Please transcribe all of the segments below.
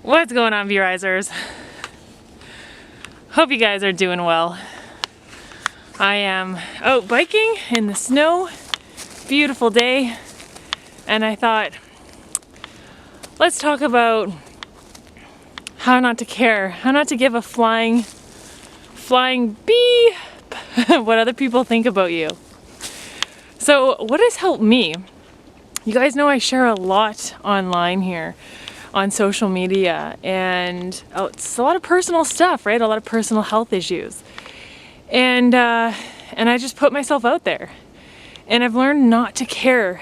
What's going on, V-Risers? Hope you guys are doing well. I am out biking in the snow, beautiful day, and I thought, let's talk about how not to care, how not to give a flying beep what other people think about you. So what has helped me? You guys know I share a lot online here on social media, and it's a lot of personal stuff, right? A lot of personal health issues. And I just put myself out there. And I've learned not to care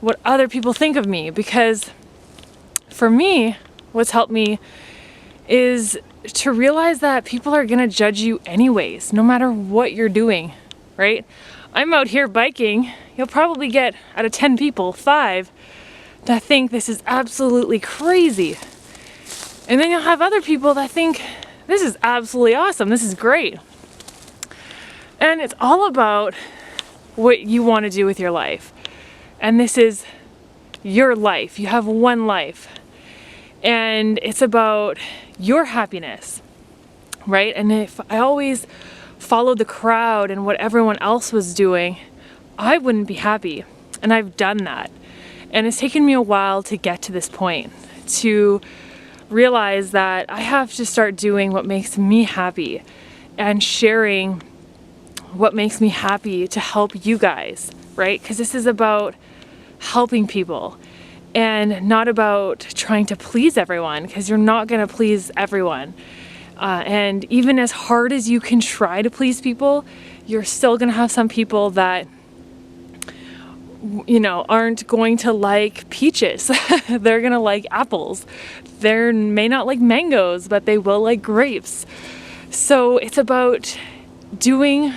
what other people think of me, because for me, what's helped me is to realize that people are gonna judge you anyways, no matter what you're doing, right? I'm out here biking, you'll probably get, out of 10 people, 5 that think this is absolutely crazy. And then you'll have other people that think this is absolutely awesome, this is great. And it's all about what you want to do with your life. And this is your life. You have one life. And it's about your happiness, right? And if I always followed the crowd and what everyone else was doing, I wouldn't be happy. And I've done that. And it's taken me a while to get to this point, to realize that I have to start doing what makes me happy and sharing what makes me happy to help you guys, right? Because this is about helping people and not about trying to please everyone, because you're not going to please everyone. And even as hard as you can try to please people, you're still going to have some people that aren't going to like peaches. They're gonna like apples. They may not like mangoes, but they will like grapes. So it's about doing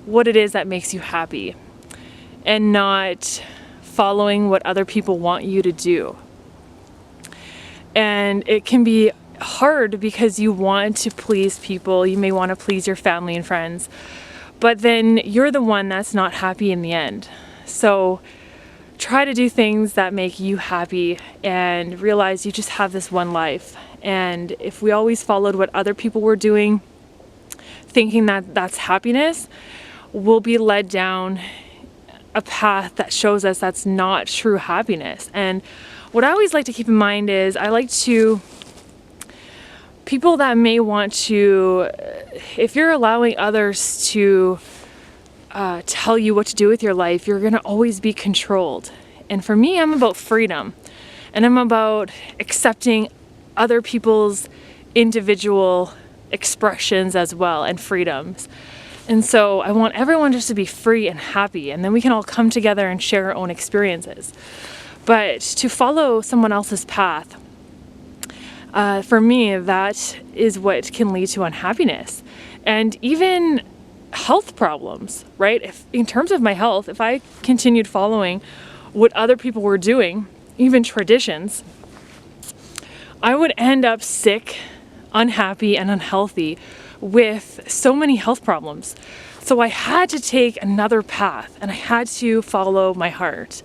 what it is that makes you happy and not following what other people want you to do. And it can be hard because you want to please people. You may want to please your family and friends, but then you're the one that's not happy in the end. So try to do things that make you happy and realize you just have this one life. And if we always followed what other people were doing, thinking that that's happiness, we'll be led down a path that shows us that's not true happiness. And what I always like to keep in mind is people that may want to, if you're allowing others to tell you what to do with your life, you're gonna always be controlled. And for me, I'm about freedom, and I'm about accepting other people's individual expressions as well, and freedoms. And so I want everyone just to be free and happy, and then we can all come together and share our own experiences. But to follow someone else's path, for me, that is what can lead to unhappiness and even health problems, right? If in terms of my health, if I continued following what other people were doing, even traditions, I would end up sick, unhappy, and unhealthy with so many health problems. So I had to take another path, and I had to follow my heart.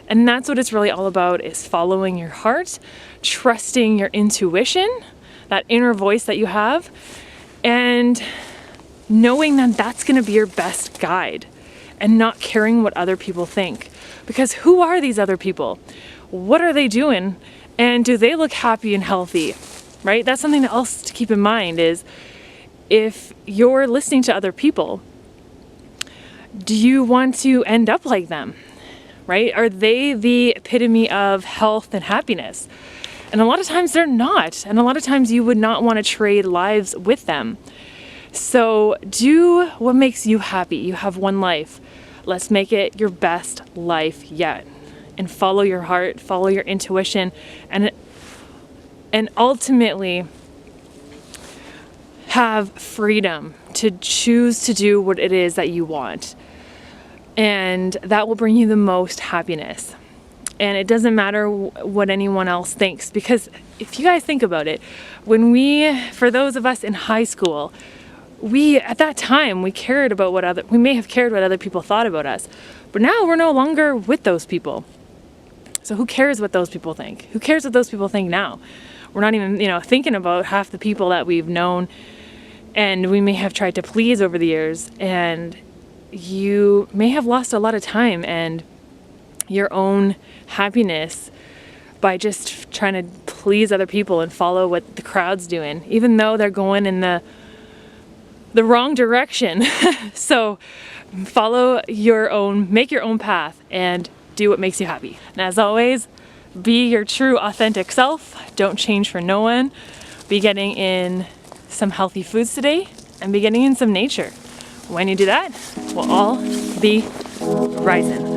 And that's what it's really all about, is following your heart, trusting your intuition, that inner voice that you have, and knowing that that's going to be your best guide, and not caring what other people think. Because who are these other people? What are they doing? And do they look happy and healthy? Right? That's something else to keep in mind, is if you're listening to other people, do you want to end up like them? Right? Are they the epitome of health and happiness? And a lot of times they're not. And a lot of times you would not want to trade lives with them. So do what makes you happy. You have one life. Let's make it your best life yet. And follow your heart, follow your intuition, and ultimately have freedom to choose to do what it is that you want. And that will bring you the most happiness. And it doesn't matter what anyone else thinks, because if you guys think about it, for those of us in high school, at that time, we may have cared what other people thought about us, but now we're no longer with those people. So who cares what those people think? Who cares what those people think now? we're not even, thinking about half the people that we've known and we may have tried to please over the years, and you may have lost a lot of time and your own happiness by just trying to please other people and follow what the crowd's doing, even though they're going in the wrong direction. So make your own path and do what makes you happy. And as always, be your true authentic self. Don't change for no one. Be getting in some healthy foods today and be getting in some nature. When you do that, we'll all be rising.